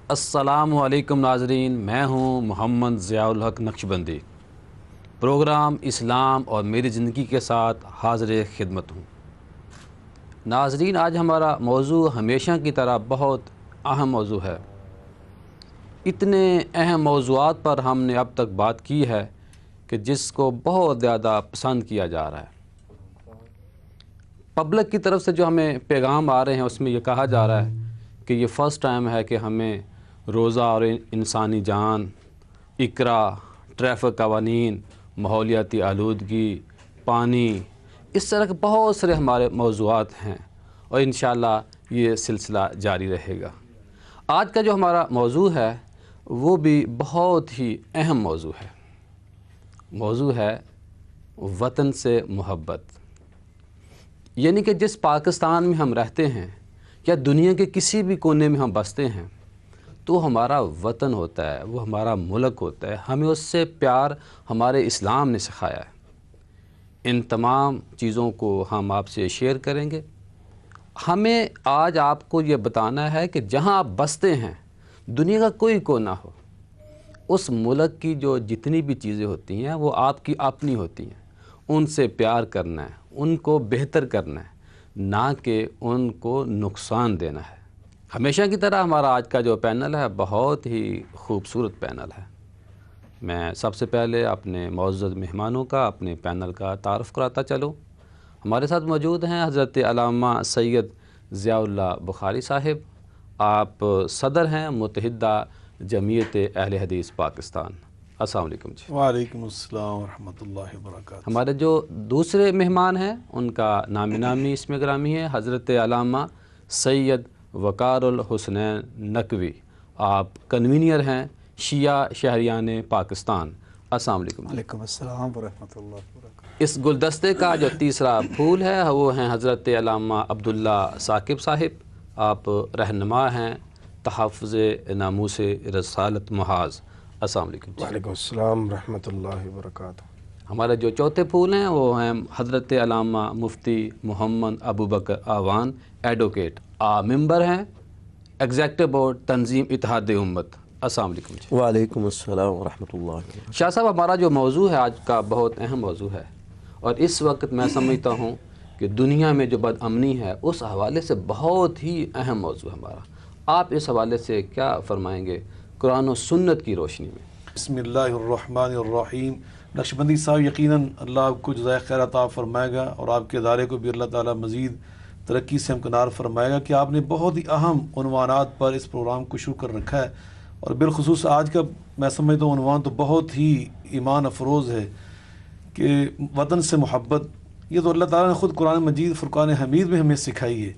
السلام علیکم ناظرین، میں ہوں محمد ضیاء الحق نقشبندی۔ پروگرام اسلام اور میری زندگی کے ساتھ حاضر خدمت ہوں۔ ناظرین، آج ہمارا موضوع ہمیشہ کی طرح بہت اہم موضوع ہے۔ اتنے اہم موضوعات پر ہم نے اب تک بات کی ہے کہ جس کو بہت زیادہ پسند کیا جا رہا ہے۔ پبلک کی طرف سے جو ہمیں پیغام آ رہے ہیں اس میں یہ کہا جا رہا ہے کہ یہ فرسٹ ٹائم ہے کہ ہمیں روزہ اور انسانی جان، اقرا، ٹریفک قوانین، ماحولیاتی آلودگی، پانی، اس طرح کے بہت سارے ہمارے موضوعات ہیں اور انشاءاللہ یہ سلسلہ جاری رہے گا۔ آج کا جو ہمارا موضوع ہے وہ بھی بہت ہی اہم موضوع ہے۔ موضوع ہے وطن سے محبت، یعنی کہ جس پاکستان میں ہم رہتے ہیں یا دنیا کے کسی بھی کونے میں ہم بستے ہیں تو ہمارا وطن ہوتا ہے، وہ ہمارا ملک ہوتا ہے، ہمیں اس سے پیار ہمارے اسلام نے سکھایا ہے۔ ان تمام چیزوں کو ہم آپ سے شیئر کریں گے۔ ہمیں آج آپ کو یہ بتانا ہے کہ جہاں آپ بستے ہیں، دنیا کا کوئی کونا ہو، اس ملک کی جو جتنی بھی چیزیں ہوتی ہیں وہ آپ کی اپنی ہوتی ہیں۔ ان سے پیار کرنا ہے، ان کو بہتر کرنا ہے، نہ کہ ان کو نقصان دینا ہے۔ ہمیشہ کی طرح ہمارا آج کا جو پینل ہے بہت ہی خوبصورت پینل ہے۔ میں سب سے پہلے اپنے معزز مہمانوں کا، اپنے پینل کا تعارف کراتا چلوں۔ ہمارے ساتھ موجود ہیں حضرت علامہ سید ضیاء اللہ بخاری صاحب۔ آپ صدر ہیں متحدہ جمعیت اہل حدیث پاکستان۔ السلام علیکم جی۔ وعلیکم السلام ورحمۃ اللہ وبرکاتہ۔ ہمارے جو دوسرے مہمان ہیں ان کا نامی اسم گرامی ہے حضرت علامہ سید وقار الحسنین نقوی۔ آپ کنوینئر ہیں شیعہ شہریان پاکستان۔ السلام علیکم۔ وعلیکم السلام ورحمۃ اللہ وبرکاتہ۔ اس گلدستے کا جو تیسرا پھول ہے وہ ہیں حضرت علامہ عبداللہ ثاقب صاحب۔ آپ رہنما ہیں تحفظ ناموس رسالت محاذ۔ السلام علیکم۔ وعلیکم السلام ورحمۃ اللہ وبرکاتہ۔ ہمارے جو چوتھے پھول ہیں وہ ہیں حضرت علامہ مفتی محمد ابوبکر اعوان، ایڈوکیٹ، ممبر ہیں ایگزیکٹو بورڈ تنظیم اتحاد امت۔ السلام علیکم جی۔ وعلیکم السلام ورحمۃ اللہ وبرکاتہ۔ شاہ صاحب، ہمارا جو موضوع ہے آج کا بہت اہم موضوع ہے، اور اس وقت میں سمجھتا ہوں کہ دنیا میں جو بد امنی ہے اس حوالے سے بہت ہی اہم موضوع ہے ہمارا۔ آپ اس حوالے سے کیا فرمائیں گے قرآن و سنت کی روشنی میں؟ بسم اللہ الرحمن الرحیم۔ نقشبندی صاحب، یقیناً اللہ آپ کو جزائے خیر عطا فرمائے گا اور آپ کے ادارے کو بھی اللہ تعالیٰ مزید ترقی سے ہمکنار فرمائے گا کہ آپ نے بہت ہی اہم عنوانات پر اس پروگرام کو شروع کر رکھا ہے، اور بالخصوص آج کا میں سمجھتا ہوں عنوان تو بہت ہی ایمان افروز ہے کہ وطن سے محبت۔ یہ تو اللہ تعالیٰ نے خود قرآن مجید فرقان حمید میں ہمیں سکھائی ہے۔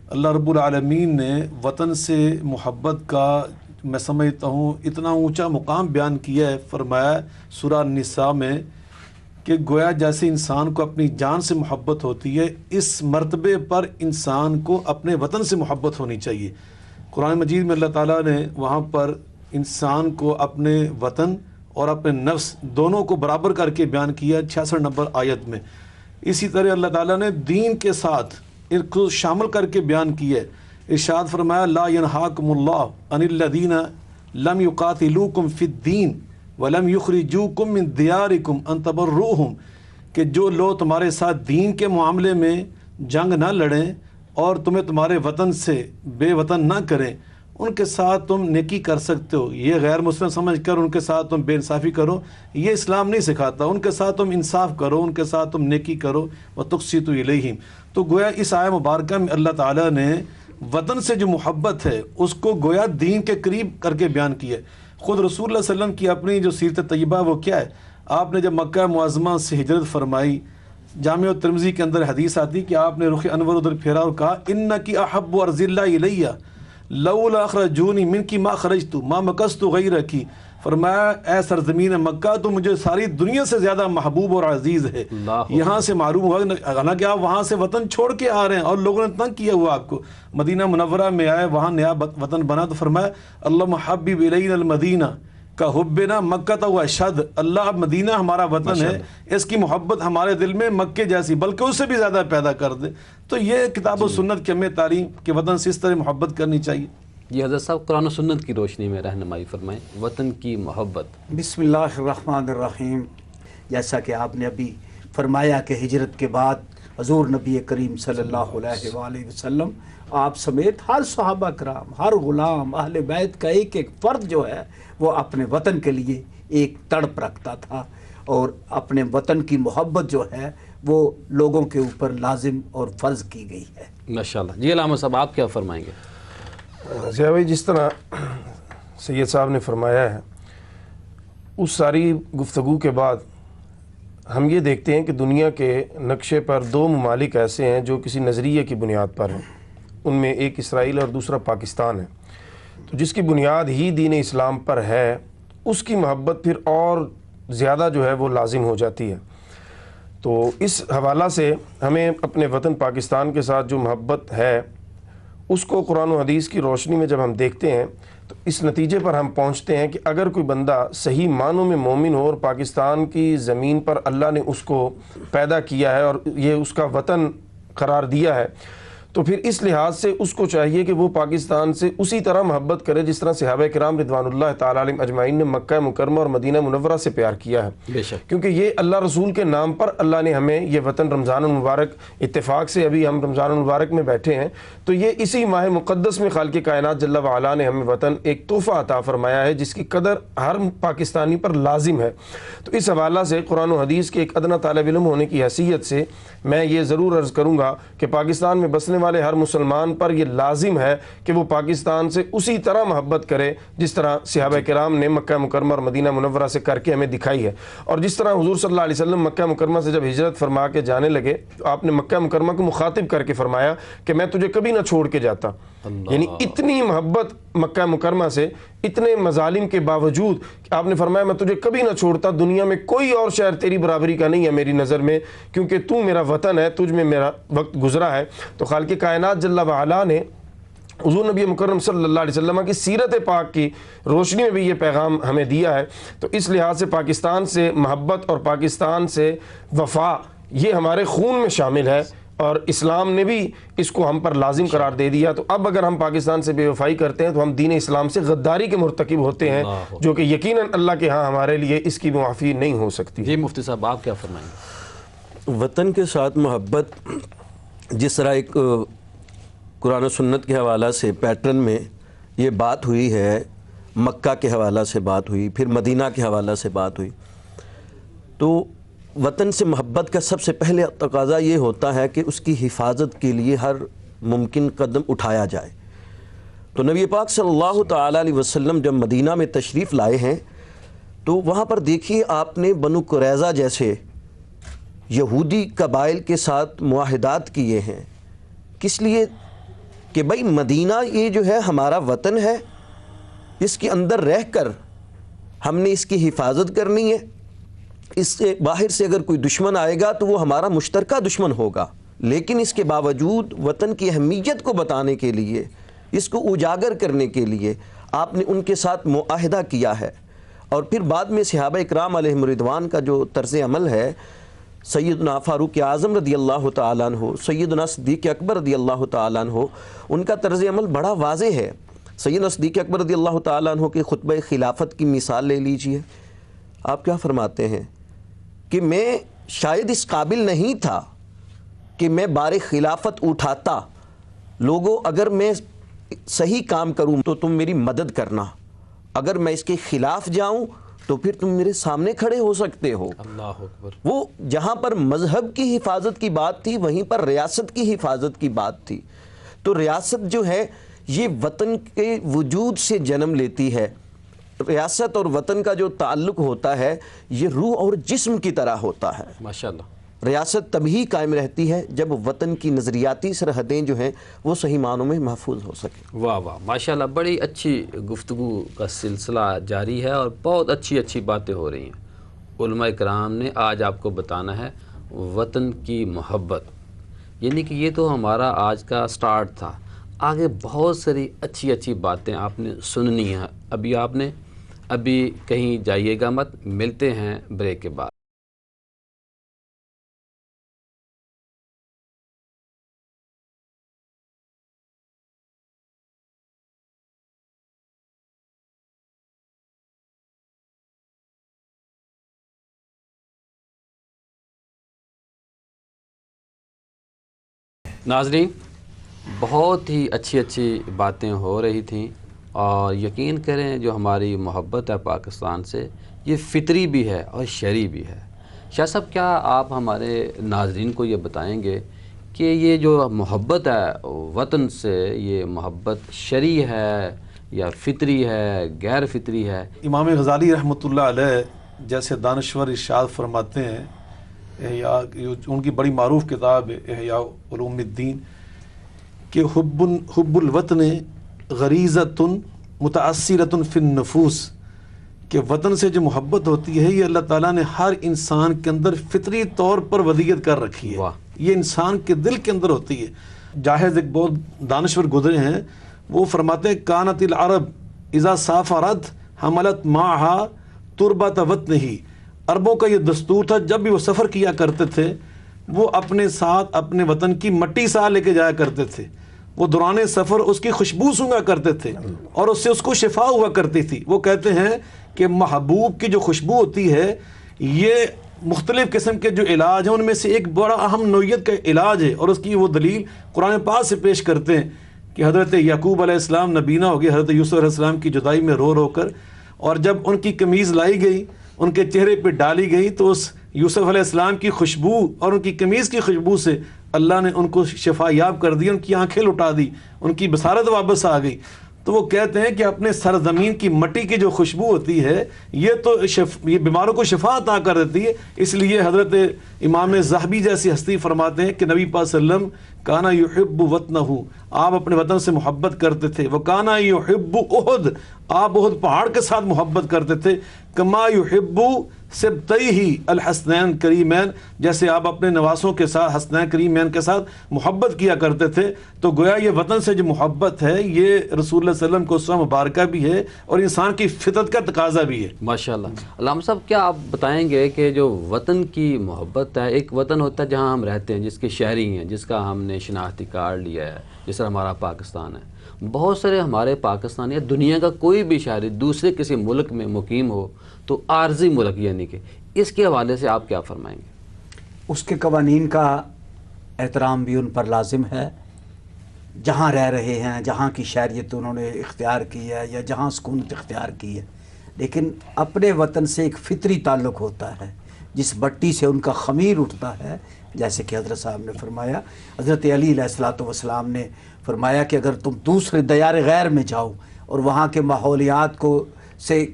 اللہ رب العالمین نے وطن سے محبت کا میں سمجھتا ہوں اتنا اونچا مقام بیان کیا ہے، فرمایا سورہ النساء میں کہ گویا جیسے انسان کو اپنی جان سے محبت ہوتی ہے، اس مرتبے پر انسان کو اپنے وطن سے محبت ہونی چاہیے۔ قرآن مجید میں اللہ تعالیٰ نے وہاں پر انسان کو اپنے وطن اور اپنے نفس دونوں کو برابر کر کے بیان کیا 66 نمبر آیت میں۔ اسی طرح اللہ تعالیٰ نے دین کے ساتھ ان کو شامل کر کے بیان کیا ہے۔ ارشاد فرمایا لا ینہاکم اللہ عن الذین لم یقاتلوکم فی الدین وَلَمْ يُخْرِجُوكُمْ مِنْ دِيَارِكُمْ أَن تَبَرُّوهُمْ، کہ جو لوگ تمہارے ساتھ دین کے معاملے میں جنگ نہ لڑیں اور تمہیں تمہارے وطن سے بے وطن نہ کریں، ان کے ساتھ تم نیکی کر سکتے ہو۔ یہ غیر مسلم سمجھ کر ان کے ساتھ تم بے انصافی کرو، یہ اسلام نہیں سکھاتا۔ ان کے ساتھ تم انصاف کرو، ان کے ساتھ تم نیکی کرو، وَتُقْسِطُوا إِلَيْهِمْ۔ تو گویا اس آیہ مبارکہ میں اللہ تعالیٰ نے وطن سے جو محبت ہے اس کو گویا دین کے قریب کر کے بیان کیا ہے۔ خود رسول اللہ صلی اللہ علیہ وسلم کی اپنی جو سیرت طیبہ وہ کیا ہے؟ آپ نے جب مکہ معظمہ سے ہجرت فرمائی، جامع ترمذی کے اندر حدیث آتی کہ آپ نے رخ انور ادھر پھیرا اور کہا انکی احب ارض اللہ الیہ لولا اخرجونی منکی ما خرجت ما مکثت غیرکی۔ فرمایا اے سرزمین مکہ تو مجھے ساری دنیا سے زیادہ محبوب اور عزیز ہے۔ یہاں سے معلوم ہوا حالانکہ آپ وہاں سے وطن چھوڑ کے آ رہے ہیں اور لوگوں نے تنگ کیا ہوا آپ کو، مدینہ منورہ میں آئے، وہاں نیا وطن بنا تو فرمایا اللہم حبب الینا المدینہ کا حبنا مکہ و اشد۔ اللہ اب مدینہ ہمارا وطن ہے، اس کی محبت ہمارے دل میں مکے جیسی بلکہ اس سے بھی زیادہ پیدا کر دے۔ تو یہ کتاب و سنت کی ہمیں تعلیم کہ وطن سے اس طرح محبت کرنی چاہیے۔ جی حضرت صاحب قرآن و سنت کی روشنی میں رہنمائی فرمائیں، وطن کی محبت۔ بسم اللہ الرحمن الرحیم۔ جیسا کہ آپ نے ابھی فرمایا کہ ہجرت کے بعد حضور نبی کریم صلی اللہ علیہ وآلہ وسلم آپ سمیت ہر صحابہ کرام، ہر غلام، اہل بیت کا ایک ایک فرد جو ہے وہ اپنے وطن کے لیے ایک تڑپ رکھتا تھا، اور اپنے وطن کی محبت جو ہے وہ لوگوں کے اوپر لازم اور فرض کی گئی ہے۔ ماشاءاللہ۔ جی علامہ صاحب آپ کیا فرمائیں گے؟ ضیاء بھائی، جس طرح سید صاحب نے فرمایا ہے، اس ساری گفتگو کے بعد ہم یہ دیکھتے ہیں کہ دنیا کے نقشے پر دو ممالک ایسے ہیں جو کسی نظریے کی بنیاد پر ہیں، ان میں ایک اسرائیل اور دوسرا پاکستان ہے۔ تو جس کی بنیاد ہی دین اسلام پر ہے، اس کی محبت پھر اور زیادہ جو ہے وہ لازم ہو جاتی ہے۔ تو اس حوالہ سے ہمیں اپنے وطن پاکستان کے ساتھ جو محبت ہے، اس کو قرآن و حدیث کی روشنی میں جب ہم دیکھتے ہیں تو اس نتیجے پر ہم پہنچتے ہیں کہ اگر کوئی بندہ صحیح معنوں میں مومن ہو اور پاکستان کی زمین پر اللہ نے اس کو پیدا کیا ہے اور یہ اس کا وطن قرار دیا ہے، تو پھر اس لحاظ سے اس کو چاہیے کہ وہ پاکستان سے اسی طرح محبت کرے جس طرح صحابہ کرام رضوان اللہ تعالیٰ علیہم اجمعین نے مکہ مکرمہ اور مدینہ منورہ سے پیار کیا ہے۔ بے شک۔ کیونکہ یہ اللہ رسول کے نام پر اللہ نے ہمیں یہ وطن رمضان المبارک، اتفاق سے ابھی ہم رمضان المبارک میں بیٹھے ہیں، تو یہ اسی ماہ مقدس میں خالق کائنات جل وعلا نے ہمیں وطن ایک تحفہ عطا فرمایا ہے جس کی قدر ہر پاکستانی پر لازم ہے۔ تو اس حوالہ سے قرآن و حدیث کے ایک ادنا طالب علم ہونے کی حیثیت سے میں یہ ضرور عرض کروں گا کہ پاکستان میں بسنے والے ہر مسلمان پر یہ لازم ہے کہ وہ پاکستان سے اسی طرح محبت کرے جس طرح صحابہ کرام نے مکہ مکرمہ اور مدینہ منورہ سے کر کے ہمیں دکھائی ہے۔ اور جس طرح حضور صلی اللہ علیہ وسلم مکہ مکرمہ سے جب ہجرت فرما کے جانے لگے تو آپ نے مکہ مکرمہ کو مخاطب کر کے فرمایا کہ میں تجھے کبھی نہ چھوڑ کے جاتا۔ یعنی اتنی محبت مکہ مکرمہ سے، اتنے مظالم کے باوجود آپ نے فرمایا میں تجھے کبھی نہ چھوڑتا، دنیا میں کوئی اور شہر تیری برابری کا نہیں ہے میری نظر میں، کیونکہ تو میرا وطن ہے، تجھ میں میرا وقت گزرا ہے۔ تو خالق کائنات جل وعلا نے حضور نبی مکرم صلی اللہ علیہ وسلم کی سیرت پاک کی روشنی میں بھی یہ پیغام ہمیں دیا ہے۔ تو اس لحاظ سے پاکستان سے محبت اور پاکستان سے وفا یہ ہمارے خون میں شامل ہے، اور اسلام نے بھی اس کو ہم پر لازم قرار دے دیا۔ تو اب اگر ہم پاکستان سے بے وفائی کرتے ہیں تو ہم دین اسلام سے غداری کے مرتکب ہوتے ہیں، جو کہ یقیناً اللہ کے ہاں ہمارے لیے اس کی معافی نہیں ہو سکتی۔ جی مفتی صاحب آپ کیا فرمائیں گے؟ وطن کے ساتھ محبت جس طرح ایک قرآن و سنت کے حوالہ سے پیٹرن میں یہ بات ہوئی ہے، مکہ کے حوالہ سے بات ہوئی، پھر مدینہ کے حوالہ سے بات ہوئی، تو وطن سے محبت کا سب سے پہلے تقاضا یہ ہوتا ہے کہ اس کی حفاظت کے لیے ہر ممکن قدم اٹھایا جائے۔ تو نبی پاک صلی اللہ تعالیٰ علیہ وسلم جب مدینہ میں تشریف لائے ہیں تو وہاں پر دیکھیے آپ نے بنو قریظہ جیسے یہودی قبائل کے ساتھ معاہدات کیے ہیں۔ کس لیے؟ کہ بھئی مدینہ یہ جو ہے ہمارا وطن ہے، اس کے اندر رہ کر ہم نے اس کی حفاظت کرنی ہے، اس سے باہر سے اگر کوئی دشمن آئے گا تو وہ ہمارا مشترکہ دشمن ہوگا، لیکن اس کے باوجود وطن کی اہمیت کو بتانے کے لیے، اس کو اجاگر کرنے کے لیے آپ نے ان کے ساتھ معاہدہ کیا ہے۔ اور پھر بعد میں صحابہ اکرام علیہم رضوان کا جو طرز عمل ہے، سیدنا فاروق اعظم رضی اللہ تعالیٰ عنہ، سیدنا صدیق اکبر رضی اللہ تعالیٰ عنہ، ان کا طرز عمل بڑا واضح ہے۔ سیدنا صدیق اکبر رضی اللہ تعالیٰ عنہ کے خطبہ خلافت کی مثال لے لیجئے، آپ کیا فرماتے ہیں کہ میں شاید اس قابل نہیں تھا کہ میں بار خلافت اٹھاتا، لوگوں اگر میں صحیح کام کروں تو تم میری مدد کرنا، اگر میں اس کے خلاف جاؤں تو پھر تم میرے سامنے کھڑے ہو سکتے ہو۔ اللہ اکبر۔ وہ جہاں پر مذہب کی حفاظت کی بات تھی وہیں پر ریاست کی حفاظت کی بات تھی۔ تو ریاست جو ہے یہ وطن کے وجود سے جنم لیتی ہے۔ ریاست اور وطن کا جو تعلق ہوتا ہے یہ روح اور جسم کی طرح ہوتا ہے۔ ماشاءاللہ۔ ریاست تبھی قائم رہتی ہے جب وطن کی نظریاتی سرحدیں جو ہیں وہ صحیح معنوں میں محفوظ ہو سکیں۔ واہ واہ، ماشاءاللہ، بڑی اچھی گفتگو کا سلسلہ جاری ہے اور بہت اچھی اچھی باتیں ہو رہی ہیں۔ علماء کرام نے آج آپ کو بتانا ہے وطن کی محبت، یعنی کہ یہ تو ہمارا آج کا سٹارٹ تھا، آگے بہت ساری اچھی اچھی باتیں آپ نے سننی ہیں۔ ابھی کہیں جائیے گا مت، ملتے ہیں بریک کے بعد۔ ناظرین، بہت ہی اچھی باتیں ہو رہی تھیں، اور یقین کریں جو ہماری محبت ہے پاکستان سے یہ فطری بھی ہے اور شرعی بھی ہے۔ شاہ صاحب، کیا آپ ہمارے ناظرین کو یہ بتائیں گے کہ یہ جو محبت ہے وطن سے، یہ محبت شرعی ہے یا فطری ہے، غیر فطری ہے؟ امام غزالی رحمۃ اللہ علیہ جیسے دانشور ارشاد فرماتے ہیں، ان کی بڑی معروف کتاب ہے احیاء علوم الدین، کہ حب الوطن غریزۃ متاثرۃ فی النفوس، کہ وطن سے جو محبت ہوتی ہے یہ اللہ تعالیٰ نے ہر انسان کے اندر فطری طور پر ودیعت کر رکھی ہے۔ واہ۔ یہ انسان کے دل کے اندر ہوتی ہے۔ جاہز ایک بہت دانشور گزرے ہیں، وہ فرماتے ہیں کانت العرب اذا سافرت حملت معها تربت وطنہ، عربوں کا یہ دستور تھا جب بھی وہ سفر کیا کرتے تھے وہ اپنے ساتھ اپنے وطن کی مٹی ساتھ لے کے جایا کرتے تھے، وہ دوران سفر اس کی خوشبو سونگا کرتے تھے اور اس سے اس کو شفا ہوا کرتی تھی۔ وہ کہتے ہیں کہ محبوب کی جو خوشبو ہوتی ہے یہ مختلف قسم کے جو علاج ہیں ان میں سے ایک بڑا اہم نوعیت کا علاج ہے، اور اس کی وہ دلیل قرآن پاک سے پیش کرتے ہیں کہ حضرت یعقوب علیہ السلام نبینا ہو گئے حضرت یوسف علیہ السلام کی جدائی میں رو رو کر، اور جب ان کی قمیض لائی گئی ان کے چہرے پہ ڈالی گئی تو اس یوسف علیہ السلام کی خوشبو اور ان کی قمیض کی خوشبو سے اللہ نے ان کو شفا یاب کر دی، ان کی آنکھیں لٹا دی، ان کی بصارت واپس آ گئی۔ تو وہ کہتے ہیں کہ اپنے سرزمین کی مٹی کی جو خوشبو ہوتی ہے یہ تو یہ بیماروں کو شفا عطا کر دیتی ہے۔ اس لیے حضرت امام ذہبی جیسی ہستی فرماتے ہیں کہ نبی پاک صلی اللہ علیہ وسلم کانا یحب وطنہ، آپ اپنے وطن سے محبت کرتے تھے، وہ کانا یحب احد، آپ احد پہاڑ کے ساتھ محبت کرتے تھے، کما یحب سبتیہ الحسنین کریمین، جیسے آپ اپنے نواسوں کے ساتھ حسنین کریمین کے ساتھ محبت کیا کرتے تھے۔ تو گویا یہ وطن سے جو محبت ہے یہ رسول اللہ صلی اللہ علیہ وسلم کو اسوہ مبارکہ بھی ہے اور انسان کی فطرت کا تقاضا بھی ہے۔ ماشاءاللہ۔ علامہ صاحب، کیا آپ بتائیں گے کہ جو وطن کی محبت ہے، ایک وطن ہوتا ہے جہاں ہم رہتے ہیں، جس کے شہری ہیں، جس کا ہم نے شناختی کارڈ لیا ہے، جس طرح ہمارا پاکستان ہے، بہت سارے ہمارے پاکستانی یا دنیا کا کوئی بھی شہری دوسرے کسی ملک میں مقیم ہو تو عارضی ملک، یعنی کہ اس کے حوالے سے آپ کیا فرمائیں گے؟ اس کے قوانین کا احترام بھی ان پر لازم ہے، جہاں رہ رہے ہیں، جہاں کی شہریت انہوں نے اختیار کی ہے یا جہاں سکونت اختیار کی ہے، لیکن اپنے وطن سے ایک فطری تعلق ہوتا ہے، جس بٹی سے ان کا خمیر اٹھتا ہے، جیسے کہ حضرت صاحب نے فرمایا، حضرت علی علیہ السلام نے فرمایا کہ اگر تم دوسرے دیار غیر میں جاؤ اور وہاں کے ماحولیات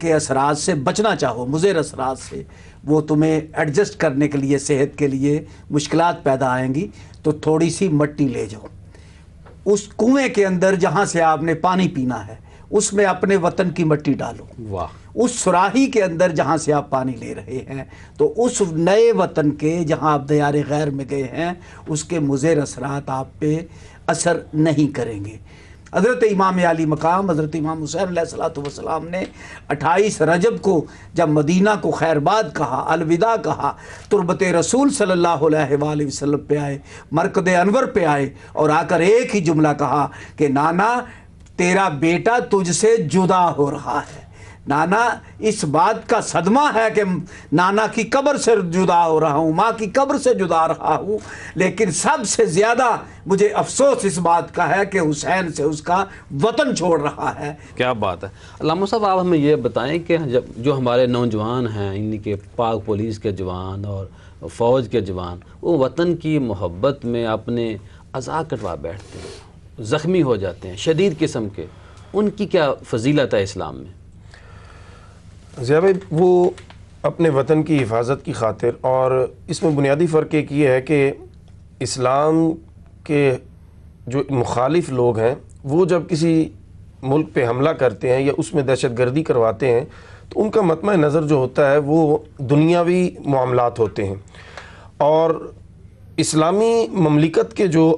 کے اثرات سے بچنا چاہو، مضر اثرات سے، وہ تمہیں ایڈجسٹ کرنے کے لیے، صحت کے لیے مشکلات پیدا آئیں گی، تو تھوڑی سی مٹی لے جاؤ، اس کنویں کے اندر جہاں سے آپ نے پانی پینا ہے اس میں اپنے وطن کی مٹی ڈالو، واہ، اس سراہی کے اندر جہاں سے آپ پانی لے رہے ہیں، تو اس نئے وطن کے جہاں آپ دیار غیر میں گئے ہیں اس کے مضر اثرات آپ پہ اثر نہیں کریں گے۔ حضرت امام علی مقام حضرت امام حسین علیہ السلام نے 28 رجب کو جب مدینہ کو خیرباد کہا، الوداع کہا، تربت رسول صلی اللہ علیہ وآلہ وسلم پہ آئے، مرکز انور پہ آئے اور آ کر ایک ہی جملہ کہا کہ نانا تیرا بیٹا تجھ سے جدا ہو رہا ہے۔ نانا، اس بات کا صدمہ ہے کہ نانا کی قبر سے جدا ہو رہا ہوں، ماں کی قبر سے جدا رہا ہوں، لیکن سب سے زیادہ مجھے افسوس اس بات کا ہے کہ حسین سے اس کا وطن چھوڑ رہا ہے۔ کیا بات ہے۔ علامہ صاحب، آپ ہمیں یہ بتائیں کہ جو ہمارے نوجوان ہیں، ان کے پاک پولیس کے جوان اور فوج کے جوان، وہ وطن کی محبت میں اپنے اعضاء کٹوا بیٹھتے ہیں، زخمی ہو جاتے ہیں شدید قسم کے، ان کی کیا فضیلت ہے اسلام میں؟ ضیاء بھائی، وہ اپنے وطن کی حفاظت کی خاطر، اور اس میں بنیادی فرق ایک یہ ہے کہ اسلام کے جو مخالف لوگ ہیں وہ جب کسی ملک پہ حملہ کرتے ہیں یا اس میں دہشت گردی کرواتے ہیں تو ان کا مطمع نظر جو ہوتا ہے وہ دنیاوی معاملات ہوتے ہیں، اور اسلامی مملکت کے جو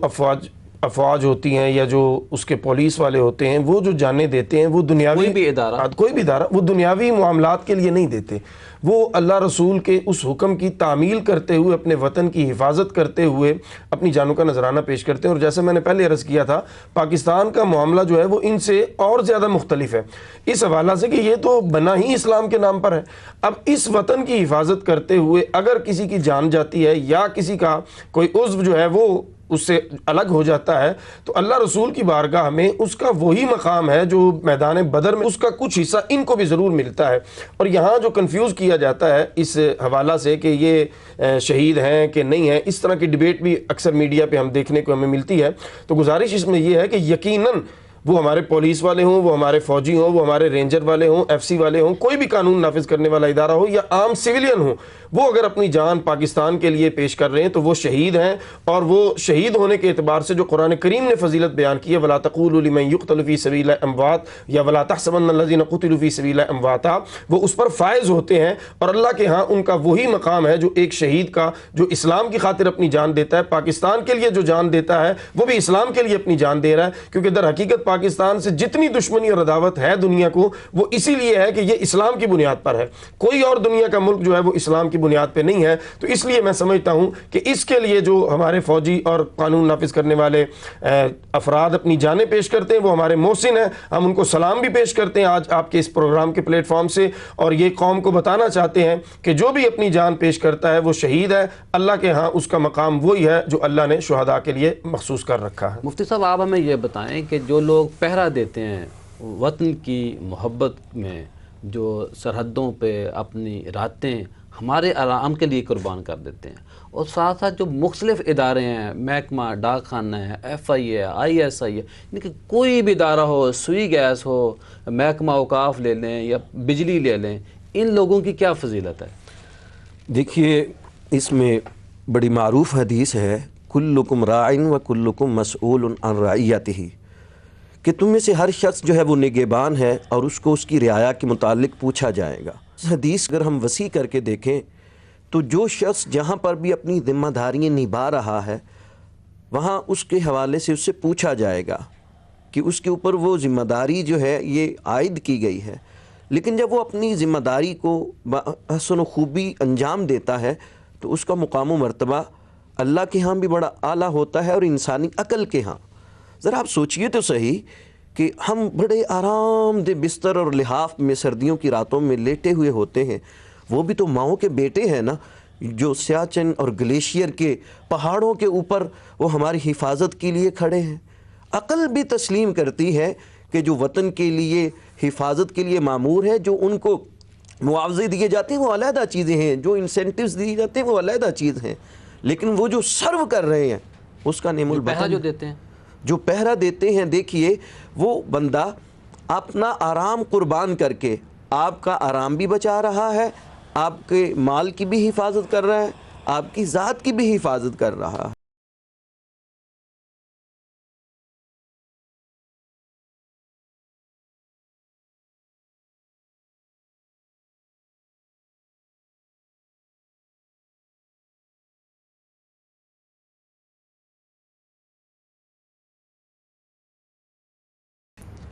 افواج ہوتی ہیں یا جو اس کے پولیس والے ہوتے ہیں، وہ جو جانیں دیتے ہیں وہ دنیاوی کوئی بھی ادارہ وہ دنیاوی معاملات کے لیے نہیں دیتے، وہ اللہ رسول کے اس حکم کی تعمیل کرتے ہوئے، اپنے وطن کی حفاظت کرتے ہوئے اپنی جانوں کا نذرانہ پیش کرتے ہیں۔ اور جیسے میں نے پہلے عرض کیا تھا، پاکستان کا معاملہ جو ہے وہ ان سے اور زیادہ مختلف ہے اس حوالہ سے کہ یہ تو بنا ہی اسلام کے نام پر ہے۔ اب اس وطن کی حفاظت کرتے ہوئے اگر کسی کی جان جاتی ہے یا کسی کا کوئی عضو جو ہے وہ اس سے الگ ہو جاتا ہے تو اللہ رسول کی بارگاہ میں اس کا وہی مقام ہے جو میدان بدر میں اس کا کچھ حصہ ان کو بھی ضرور ملتا ہے. اور یہاں جو کنفیوز کیا جاتا ہے اس حوالہ سے کہ یہ شہید ہیں کہ نہیں ہیں، اس طرح کی ڈبیٹ بھی اکثر میڈیا پہ ہم دیکھنے کو ہمیں ملتی ہے. تو گزارش اس میں یہ ہے کہ یقیناً وہ ہمارے پولیس والے ہوں، وہ ہمارے فوجی ہوں، وہ ہمارے رینجر والے ہوں، ایف سی والے ہوں، کوئی بھی قانون نافذ کرنے والا ادارہ ہو یا عام سویلین ہوں، وہ اگر اپنی جان پاکستان کے لیے پیش کر رہے ہیں تو وہ شہید ہیں. اور وہ شہید ہونے کے اعتبار سے جو قرآن کریم نے فضیلت بیان کی ہے وَلَا تَقُولُوا لِمَن يُقْتَلُ فِي سَبِيلِ اللَّهِ أَمْوَاتٌ یا وَلَا تَحْسَبَنَّ الَّذِينَ قُتِلُوا فِي سَبِيلِ اللَّهِ أَمْوَاتًا، وہ اس پر فائز ہوتے ہیں. اور اللہ کے ہاں ان کا وہی مقام ہے جو ایک شہید کا، جو اسلام کی خاطر اپنی جان دیتا ہے. پاکستان کے لیے جو جان دیتا ہے وہ بھی اسلام کے لیے اپنی جان دے رہا ہے، کیونکہ در حقیقت پاکستان سے جتنی دشمنی اور عداوت ہے دنیا کو وہ اسی لیے ہے کہ یہ اسلام کی بنیاد پر ہے. کوئی اور دنیا کا ملک جو ہے وہ اسلام کی بنیاد پہ نہیں ہے. تو اس لیے میں سمجھتا ہوں کہ اس کے لیے جو ہمارے فوجی اور قانون نافذ کرنے والے افراد اپنی جانیں پیش کرتے ہیں وہ ہمارے محسن ہیں. ہم ان کو سلام بھی پیش کرتے ہیں آج آپ کے اس پروگرام کے پلیٹ فارم سے، اور یہ قوم کو بتانا چاہتے ہیں کہ جو بھی اپنی جان پیش کرتا ہے وہ شہید ہے. اللہ کے ہاں اس کا مقام وہی ہے جو اللہ نے شہداء کے لیے مخصوص کر رکھا ہے. مفتی صاحب آپ ہمیں یہ بتائیں کہ جو لوگ پہرا دیتے ہیں وطن کی محبت میں، جو سرحدوں پہ اپنی راتیں ہمارے آرام کے لیے قربان کر دیتے ہیں، اور ساتھ ساتھ جو مختلف ادارے ہیں، محکمہ ڈاک خانہ ہے، ایف آئی ہے، آئی ایس آئی ہے، یعنی کہ کوئی بھی ادارہ ہو، سوئی گیس ہو، محکمہ اوقاف لے لیں یا بجلی لے لیں، ان لوگوں کی کیا فضیلت ہے؟ دیکھیے اس میں بڑی معروف حدیث ہے کلکم راعٍ و کلکم مسئول عن رعیتہ، کہ تم میں سے ہر شخص جو ہے وہ نگہبان ہے اور اس کو اس کی رعایا کے متعلق پوچھا جائے گا. اس حدیث اگر ہم وسیع کر کے دیکھیں تو جو شخص جہاں پر بھی اپنی ذمہ داریاں نبھا رہا ہے وہاں اس کے حوالے سے اس سے پوچھا جائے گا کہ اس کے اوپر وہ ذمہ داری جو ہے یہ عائد کی گئی ہے. لیکن جب وہ اپنی ذمہ داری کو بحسن و خوبی انجام دیتا ہے تو اس کا مقام و مرتبہ اللہ کے ہاں بھی بڑا اعلیٰ ہوتا ہے اور انسانی عقل کے ہاں. ذرا آپ سوچئے تو صحیح کہ ہم بڑے آرام دہ بستر اور لحاف میں سردیوں کی راتوں میں لیٹے ہوئے ہوتے ہیں، وہ بھی تو ماؤں کے بیٹے ہیں نا، جو سیاچن اور گلیشیئر کے پہاڑوں کے اوپر وہ ہماری حفاظت کے لیے کھڑے ہیں. عقل بھی تسلیم کرتی ہے کہ جو وطن کے لیے حفاظت کے لیے مامور ہے، جو ان کو معاوضے دیے جاتے ہیں وہ علیحدہ چیزیں ہیں، جو انسینٹیوز دیے جاتے ہیں وہ علیحدہ چیز ہیں، لیکن وہ جو سرو کر رہے ہیں اس کا نعم پہرا البطن جو دیتے ہیں، جو پہرا دیتے ہیں. دیکھیے وہ بندہ اپنا آرام قربان کر کے آپ کا آرام بھی بچا رہا ہے، آپ کے مال کی بھی حفاظت کر رہا ہے، آپ کی ذات کی بھی حفاظت کر رہا ہے.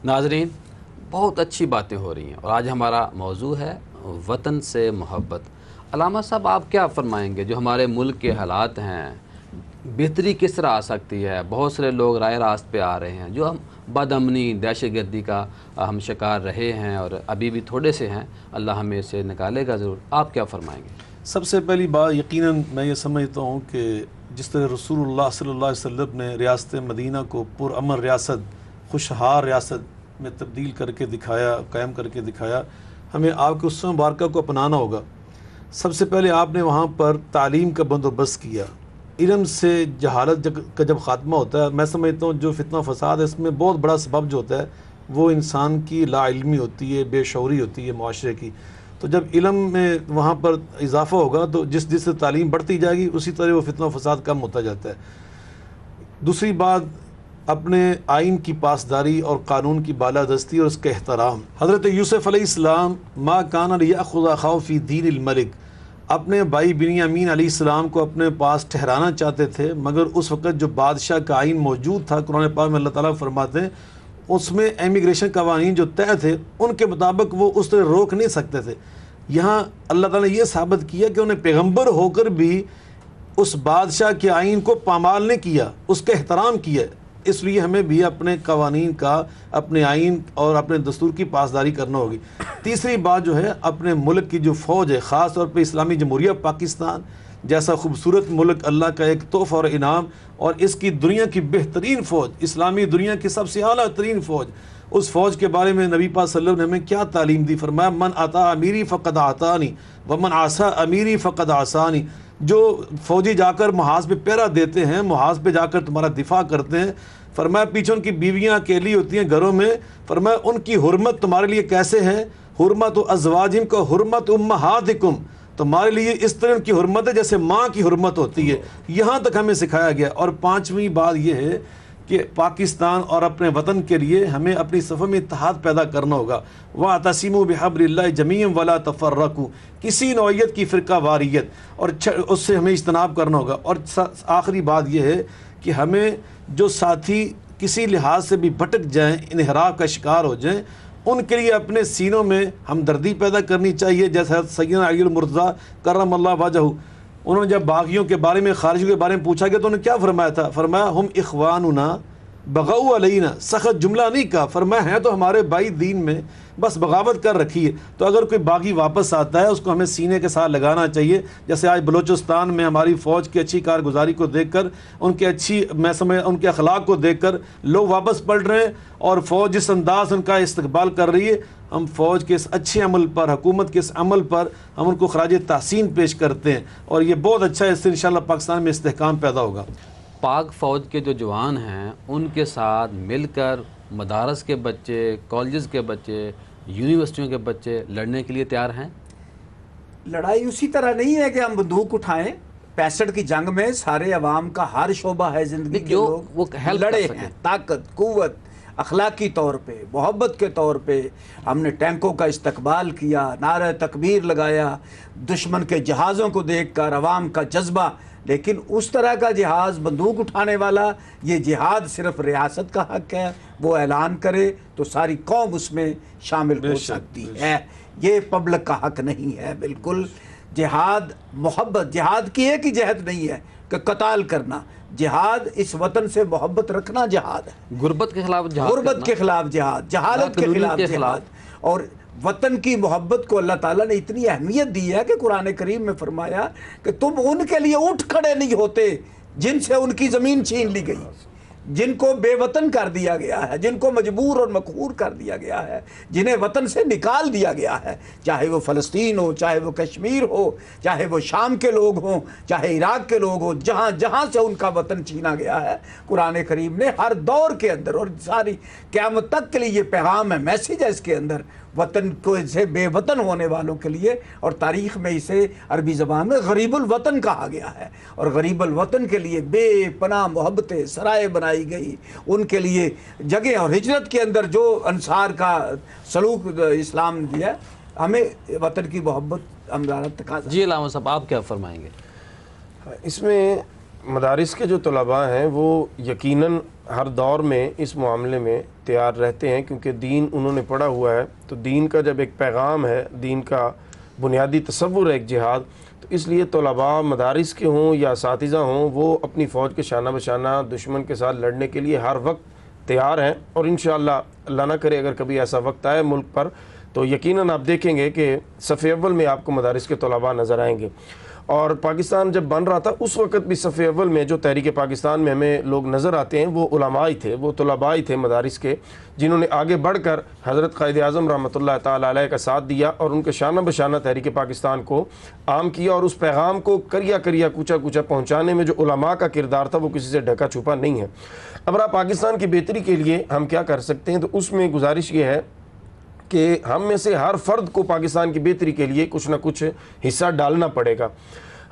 ناظرین بہت اچھی باتیں ہو رہی ہیں اور آج ہمارا موضوع ہے وطن سے محبت. علامہ صاحب آپ کیا فرمائیں گے جو ہمارے ملک کے حالات ہیں، بہتری کس طرح آ سکتی ہے؟ بہت سارے لوگ رائے راست پہ آ رہے ہیں، جو ہم بد امنی دہشت گردی کا ہم شکار رہے ہیں اور ابھی بھی تھوڑے سے ہیں، اللہ ہمیں سے نکالے گا ضرور. آپ کیا فرمائیں گے؟ سب سے پہلی بات یقیناً میں یہ سمجھتا ہوں کہ جس طرح رسول اللہ صلی اللہ علیہ وسلم نے ریاست مدینہ کو پرامن ریاست، خوشحال ریاست میں تبدیل کر کے دکھایا، قائم کر کے دکھایا، ہمیں آپ کے اسوہ مبارکہ کو اپنانا ہوگا. سب سے پہلے آپ نے وہاں پر تعلیم کا بندوبست کیا. علم سے جہالت کا جب خاتمہ ہوتا ہے، میں سمجھتا ہوں جو فتنہ فساد ہے اس میں بہت بڑا سبب جو ہوتا ہے وہ انسان کی لا علمی ہوتی ہے، بے شعوری ہوتی ہے معاشرے کی. تو جب علم میں وہاں پر اضافہ ہوگا تو جس سے تعلیم بڑھتی جائے گی اسی طرح وہ فتنہ فساد کم ہوتا جاتا ہے. دوسری بات، اپنے آئین کی پاسداری اور قانون کی بالادستی اور اس کا احترام. حضرت یوسف علیہ السلام ما کان لیأخذ اخاہ فی دین الملک، اپنے بھائی بنیامین علیہ السلام کو اپنے پاس ٹھہرانا چاہتے تھے، مگر اس وقت جو بادشاہ کا آئین موجود تھا، قرآن پاک میں اللہ تعالیٰ فرماتے ہیں اس میں امیگریشن قوانین جو طے تھے ان کے مطابق وہ اس طرح روک نہیں سکتے تھے. یہاں اللہ تعالیٰ نے یہ ثابت کیا کہ انہیں پیغمبر ہو کر بھی اس بادشاہ کے آئین کو پامال نہیں کیا، اس کا احترام کیا. اس لیے ہمیں بھی اپنے قوانین کا، اپنے آئین اور اپنے دستور کی پاسداری کرنا ہوگی۔ تیسری بات جو ہے، اپنے ملک کی جو فوج ہے، خاص طور پہ اسلامی جمہوریہ پاکستان جیسا خوبصورت ملک اللہ کا ایک تحفہ اور انعام، اور اس کی دنیا کی بہترین فوج، اسلامی دنیا کی سب سے اعلیٰ ترین فوج، اس فوج کے بارے میں نبی پاک صلی اللہ علیہ وسلم نے ہمیں کیا تعلیم دی؟ فرمایا من عطا امیری فقد عطانی ومن عصا امیری فقد عصانی۔ جو فوجی جا کر محاذ پہ پہرا دیتے ہیں، محاذ پہ جا کر تمہارا دفاع کرتے ہیں، فرمایا پیچھے ان کی بیویاں اکیلی ہوتی ہیں گھروں میں، فرمایا ان کی حرمت تمہارے لیے کیسے ہے؟ حرمت ازواجہم کا حرمت امہاتکم، تمہارے لیے اس طرح ان کی حرمت ہے جیسے ماں کی حرمت ہوتی ہے۔ یہاں تک ہمیں سکھایا گیا۔ اور پانچویں بات یہ ہے کہ پاکستان اور اپنے وطن کے لیے ہمیں اپنی صفوں میں اتحاد پیدا کرنا ہوگا۔ وَاعْتَصِمُوا بِحَبْلِ اللَّهِ جَمِيعًا وَلَا تَفَرَّقُوا، کسی نوعیت کی فرقہ واریت اور اس سے ہمیں اجتناب کرنا ہوگا۔ اور آخری بات یہ ہے کہ ہمیں جو ساتھی کسی لحاظ سے بھی بھٹک جائیں، انحراف کا شکار ہو جائیں، ان کے لیے اپنے سینوں میں ہمدردی پیدا کرنی چاہیے۔ جیسے حضرت سیدنا علی المرتضیٰ کرم اللہ وجہہ، انہوں نے جب باغیوں کے بارے میں، خارجیوں کے بارے میں پوچھا گیا تو انہوں نے کیا فرمایا تھا؟ فرمایا ہم اخواننا بغوا علینا، سخت جملہ نہیں کہا، فرمایا ہیں تو ہمارے بھائی دین میں، بس بغاوت کر رکھی ہے۔ تو اگر کوئی باغی واپس آتا ہے اس کو ہمیں سینے کے ساتھ لگانا چاہیے۔ جیسے آج بلوچستان میں ہماری فوج کی اچھی کارگزاری کو دیکھ کر، ان کے ان کے اخلاق کو دیکھ کر لوگ واپس پلٹ رہے ہیں، اور فوج جس انداز ان کا استقبال کر رہی ہے، ہم فوج کے اس اچھے عمل پر، حکومت کے اس عمل پر ہم ان کو خراج تحسین پیش کرتے ہیں، اور یہ بہت اچھا ہے۔ اس سے انشاءاللہ پاکستان میں استحکام پیدا ہوگا۔ پاک فوج کے جو جوان ہیں ان کے ساتھ مل کر مدارس کے بچے، کالجز کے بچے، یونیورسٹیوں کے بچے لڑنے کے لیے تیار ہیں؟ لڑائی اسی طرح نہیں ہے کہ ہم بندوق اٹھائیں۔ 65 کی جنگ میں سارے عوام کا ہر شعبہ ہے زندگی کے جو لوگ وہ help لڑے کر سکیں۔ ہیں، طاقت، قوت، اخلاقی طور پہ، محبت کے طور پہ ہم نے ٹینکوں کا استقبال کیا، نعرہ تکبیر لگایا، دشمن کے جہازوں کو دیکھ کر عوام کا جذبہ۔ لیکن اس طرح کا جہاز بندوق اٹھانے والا، یہ جہاد صرف ریاست کا حق ہے، وہ اعلان کرے تو ساری قوم اس میں شامل ہو سکتی ہے، یہ پبلک کا حق نہیں ہے۔ بالکل جہاد محبت، جہاد کی ایک ہی جہت نہیں ہے کہ قتال کرنا، جہاد اس وطن سے محبت رکھنا جہاد ہے، غربت کے خلاف جہاد غربت کرنا، کے خلاف جہاد، جہالت کے ناقانونی خلاف کے جہاد۔ اور وطن کی محبت کو اللہ تعالیٰ نے اتنی اہمیت دی ہے کہ قرآن کریم میں فرمایا کہ تم ان کے لیے اٹھ کھڑے نہیں ہوتے جن سے ان کی زمین چھین لی گئی، جن کو بے وطن کر دیا گیا ہے، جن کو مجبور اور مقہور کر دیا گیا ہے، جنہیں وطن سے نکال دیا گیا ہے، چاہے وہ فلسطین ہو، چاہے وہ کشمیر ہو، چاہے وہ شام کے لوگ ہوں، چاہے عراق کے لوگ ہوں، جہاں جہاں سے ان کا وطن چھینا گیا ہے۔ قرآن کریم نے ہر دور کے اندر اور ساری قیامت تک کے لیے یہ پیغام ہے، میسیج ہے اس کے اندر، وطن کو سے بے وطن ہونے والوں کے لیے، اور تاریخ میں اسے عربی زبان میں غریب الوطن کہا گیا ہے، اور غریب الوطن کے لیے بے پناہ محبتیں سرائے بنائی گئی، ان کے لیے جگہ، اور ہجرت کے اندر جو انصار کا سلوک اسلام دیا، ہمیں وطن کی محبت ہمارا تقاضا۔ جی علامہ صاحب آپ کیا فرمائیں گے؟ اس میں مدارس کے جو طلباء ہیں وہ یقیناً ہر دور میں اس معاملے میں تیار رہتے ہیں، کیونکہ دین انہوں نے پڑھا ہوا ہے، تو دین کا جب ایک پیغام ہے، دین کا بنیادی تصور ہے ایک جہاد، تو اس لیے طلباء مدارس کے ہوں یا اساتذہ ہوں، وہ اپنی فوج کے شانہ بشانہ دشمن کے ساتھ لڑنے کے لیے ہر وقت تیار ہیں، اور انشاءاللہ اللہ نہ کرے اگر کبھی ایسا وقت آئے ملک پر تو یقیناً آپ دیکھیں گے کہ صف اول میں آپ کو مدارس کے طلباء نظر آئیں گے۔ اور پاکستان جب بن رہا تھا اس وقت بھی صف اول میں جو تحریک پاکستان میں ہمیں لوگ نظر آتے ہیں وہ علماء ہی تھے، وہ طلباء ہی تھے مدارس کے، جنہوں نے آگے بڑھ کر حضرت قائد اعظم رحمۃ اللہ تعالیٰ علیہ کا ساتھ دیا اور ان کے شانہ بشانہ تحریک پاکستان کو عام کیا، اور اس پیغام کو کریا کریا کوچا کوچا پہنچانے میں جو علماء کا کردار تھا وہ کسی سے ڈھکا چھپا نہیں ہے۔ اب آپ پاکستان کی بہتری کے لیے ہم کیا کر سکتے ہیں، تو اس میں گزارش یہ ہے کہ ہم میں سے ہر فرد کو پاکستان کی بہتری کے لیے کچھ نہ کچھ حصہ ڈالنا پڑے گا۔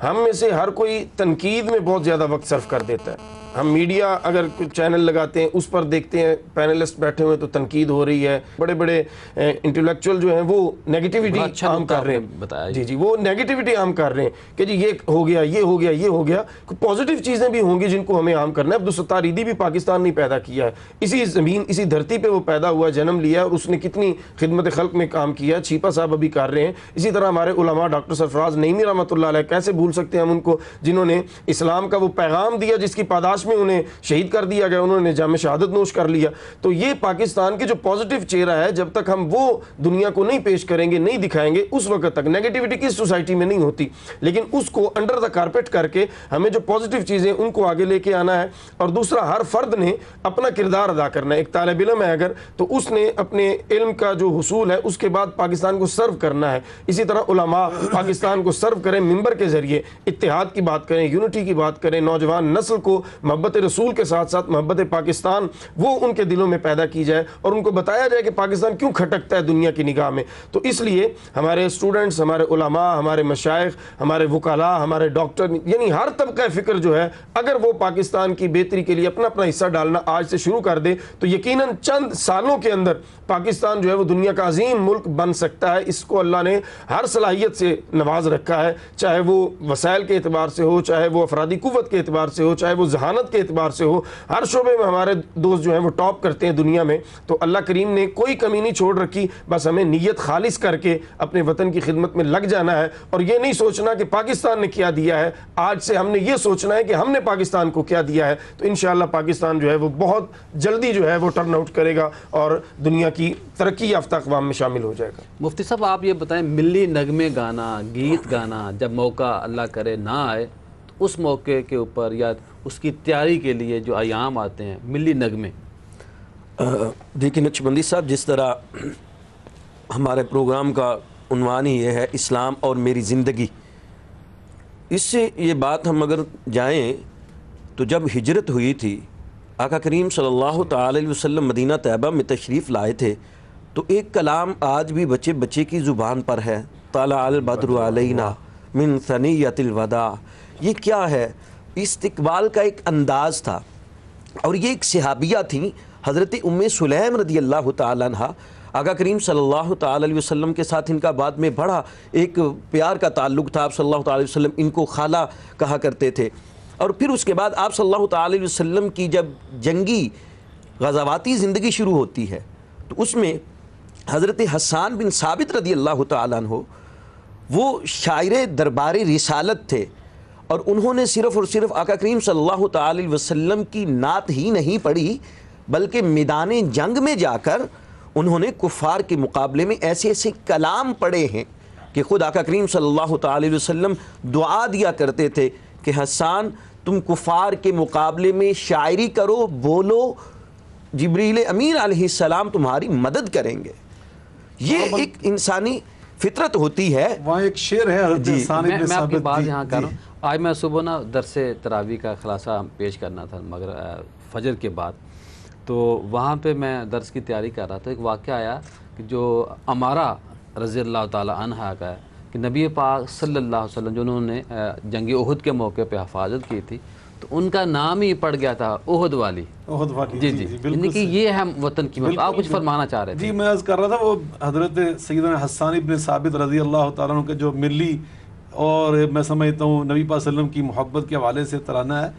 ہم میں سے ہر کوئی تنقید میں بہت زیادہ وقت صرف کر دیتا ہے، ہم میڈیا اگر کوئی چینل لگاتے ہیں اس پر دیکھتے ہیں پینلسٹ بیٹھے ہوئے تو تنقید ہو رہی ہے، بڑے بڑے انٹلیکچوئل جو ہیں وہ نیگیٹیوٹی عام کر رہے ہیں، جی وہ نیگیٹیوٹی عام کر رہے ہیں کہ جی یہ ہو گیا، یہ ہو گیا، یہ ہو گیا۔ پازیٹیو چیزیں بھی ہوں گی جن کو ہمیں عام کرنا ہے۔ عبدالستار ایدھی بھی پاکستان نہیں پیدا کیا ہے، اسی زمین اسی دھرتی پہ وہ پیدا ہوا، جنم لیا، اور اس نے کتنی خدمت خلق میں کام کیا، چھیپا صاحب ابھی کر رہے ہیں۔ اسی طرح ہمارے علماء ڈاکٹر سرفراز نعیمی رحمۃ اللہ علیہ، کیسے بھول سکتے ہیں ہم ان کو، جنہوں نے اسلام کا وہ پیغام دیا جس کی پاداش میں انہیں شہید کر دیا گیا, انہوں نے جام شہادت نوش کر لیا. تو یہ پاکستان کے جو پازیٹیو چہرہ ہے, جب تک ہم وہ دنیا کو نہیں پیش کریں گے, نہیں دکھائیں گے, اس وقت تک نیگیٹیوٹی کس سوسائٹی میں نہیں ہوتی, لیکن اس کو انڈر دا کارپیٹ کر کے ہمیں جو پازیٹیو چیزیں ان کو آگے لے کے آنا ہے. اور دوسرا, ہر فرد نے اپنا کردار ادا کرنا ہے. ایک طالب علم ہے اگر, تو اس نے اپنے علم کا جو حصول ہے اس کے بعد پاکستان کو سرو کرنا ہے. اسی طرح علماء پاکستان کو سرو کریں, ممبر کے ذریعے اتحاد کی بات کریں, یونٹی کی بات کریں, نوجوان نسل کو محبت رسول کے ساتھ ساتھ محبت پاکستان وہ ان کے دلوں میں پیدا کی جائے, اور ان کو بتایا جائے کہ پاکستان کیوں کھٹکتا ہے دنیا کی نگاہ میں. تو اس لیے ہمارے اسٹوڈنٹس, ہمارے علماء, ہمارے مشائخ, ہمارے وکلاء, ہمارے ڈاکٹر, یعنی ہر طبقہ فکر جو ہے, اگر وہ پاکستان کی بہتری کے لیے اپنا حصہ ڈالنا آج سے شروع کر دے تو یقیناً چند سالوں کے اندر پاکستان جو ہے وہ دنیا کا عظیم ملک بن سکتا ہے. اس کو اللہ نے ہر صلاحیت سے نواز رکھا ہے, چاہے وہ وسائل کے اعتبار سے ہو, چاہے وہ افرادی قوت کے اعتبار سے ہو, چاہے وہ ذہانت کے اعتبار سے ہو. ہر شعبے میں ہمارے دوست جو ہیں وہ ٹاپ کرتے ہیں دنیا میں. تو اللہ کریم نے کوئی کمی نہیں چھوڑ رکھی, بس ہمیں نیت خالص کر کے اپنے وطن کی خدمت میں لگ جانا ہے, اور یہ نہیں سوچنا کہ پاکستان نے کیا دیا ہے. آج سے ہم نے یہ سوچنا ہے کہ ہم نے پاکستان کو کیا دیا ہے. تو انشاءاللہ پاکستان جو ہے وہ بہت جلدی جو ہے وہ ٹرن آؤٹ کرے گا اور دنیا کی ترقی یافتہ اقوام میں شامل ہو جائے گا. مفتی صاحب آپ یہ بتائیں, ملی نغمے گانا, گیت گانا جب موقع اللہ کرے نہ آئے, تو اس موقع کے اوپر یا اس کی تیاری کے لیے جو ایام آتے ہیں, ملی نغمے. دیکھیں نقشبندی صاحب, جس طرح ہمارے پروگرام کا عنوان ہی یہ ہے اسلام اور میری زندگی, اس سے یہ بات ہم اگر جائیں تو جب ہجرت ہوئی تھی, آقا کریم صلی اللہ تعالی علیہ وسلم مدینہ طیبہ میں تشریف لائے تھے, تو ایک کلام آج بھی بچے بچے کی زبان پر ہے, طلع البدر علینا من ثنیۃ الوداع. یہ کیا ہے؟ استقبال کا ایک انداز تھا. اور یہ ایک صحابیہ تھیں, حضرت ام سلیم رضی اللہ تعالیٰ عنہ. آقا کریم صلی اللہ تعالی علیہ وسلم کے ساتھ ان کا بعد میں بڑا ایک پیار کا تعلق تھا. آپ صلی اللہ تعالی علیہ وسلم ان کو خالہ کہا کرتے تھے. اور پھر اس کے بعد آپ صلی اللہ تعالی علیہ وسلم کی جب جنگی غزواتی زندگی شروع ہوتی ہے, تو اس میں حضرت حسان بن ثابت رضی اللہ تعالیٰ عنہ وہ شاعر دربار رسالت تھے, اور انہوں نے صرف اور صرف آقا کریم صلی اللہ تعالی علیہ وسلم کی نعت ہی نہیں پڑھی, بلکہ میدان جنگ میں جا کر انہوں نے کفار کے مقابلے میں ایسے ایسے کلام پڑھے ہیں کہ خود آقا کریم صلی اللہ تعالی علیہ وسلم دعا دیا کرتے تھے کہ حسان تم کفار کے مقابلے میں شاعری کرو, بولو, جبریل امین علیہ السلام تمہاری مدد کریں گے. یہ ایک انسانی فطرت ہوتی ہے. وہاں ایک شعر ہے حضرت حسان بن میں آپ کی ثابت. بات یہاں کر رہا ہوں. آج میں صبح نا درس تراویح کا خلاصہ پیش کرنا تھا مگر فجر کے بعد, تو وہاں پہ میں درس کی تیاری کر رہا تھا. ایک واقعہ آیا کہ جو امارہ رضی اللہ تعالی عنہ کا ہے کہ نبی پاک صلی اللہ علیہ وسلم جو انہوں نے جنگ احد کے موقع پہ حفاظت کی تھی, تو ان کا نام ہی پڑ گیا تھا احد والی. احد والی, جی جی, یعنی کہ یہ ہے وطن کی محبت. آپ کچھ فرمانا چاہ رہے تھے؟ جی میں عرض کر رہا تھا, وہ حضرت سیدنا حسان بن ثابت رضی اللہ تعالیٰ عنہ کے جو ملی اور میں سمجھتا ہوں نبی پاک صلی اللہ علیہ وسلم کی محبت کے حوالے سے ترانہ ہے,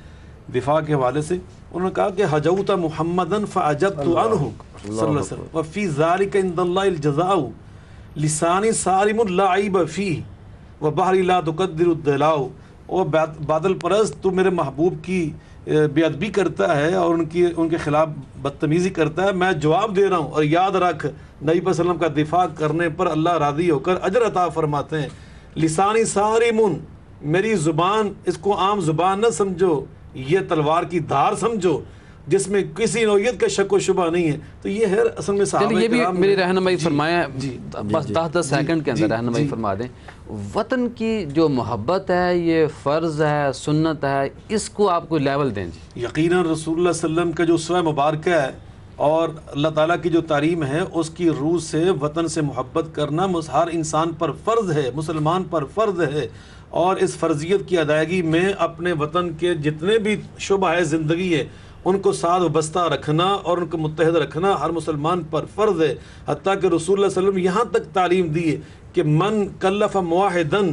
دفاع کے حوالے سے, انہوں نے کہا کہ حجوت محمدن فعجبت عنہ صلی اللہ علیہ وسلم وفی ذالک عند اللہ الجزاء لسانی صارم لا عیب فیہ وبحری لا تقدر الدلاء. اور بادل پرست تو میرے محبوب کی بے ادبی کرتا ہے اور ان کے خلاف بدتمیزی کرتا ہے, میں جواب دے رہا ہوں, اور یاد رکھ نبی صلی اللہ علیہ وسلم کا دفاع کرنے پر اللہ راضی ہو کر اجر عطا فرماتے ہیں. لسانی صارم, میری زبان, اس کو عام زبان نہ سمجھو, یہ تلوار کی دھار سمجھو جس میں کسی نوعیت کا شک و شبہ نہیں ہے. تو یہ ہے اصل میں صحابہ یہ بھی کرام میری رہنمائی فرمائیں, بس 10 سیکنڈ کے اندر رہنمائی فرما دیں. وطن کی جو محبت ہے یہ فرض ہے, سنت ہے, اس کو آپ کو لیول دیں. جی یقیناً رسول اللہ صلی اللہ علیہ وسلم کا جو اسوہ مبارکہ ہے اور اللہ تعالیٰ کی جو تعلیم ہے, اس کی روح سے وطن سے محبت کرنا ہر انسان پر فرض ہے, مسلمان پر فرض ہے. اور اس فرضیت کی ادائیگی میں اپنے وطن کے جتنے بھی شعبہ ہے زندگی ہے ان کو ساتھ وابستہ رکھنا اور ان کو متحد رکھنا ہر مسلمان پر فرض ہے. حتیٰ کہ رسول اللہ صلی اللہ علیہ وسلم یہاں تک تعلیم دی ہے کہ من کلف موحدن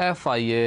FIA,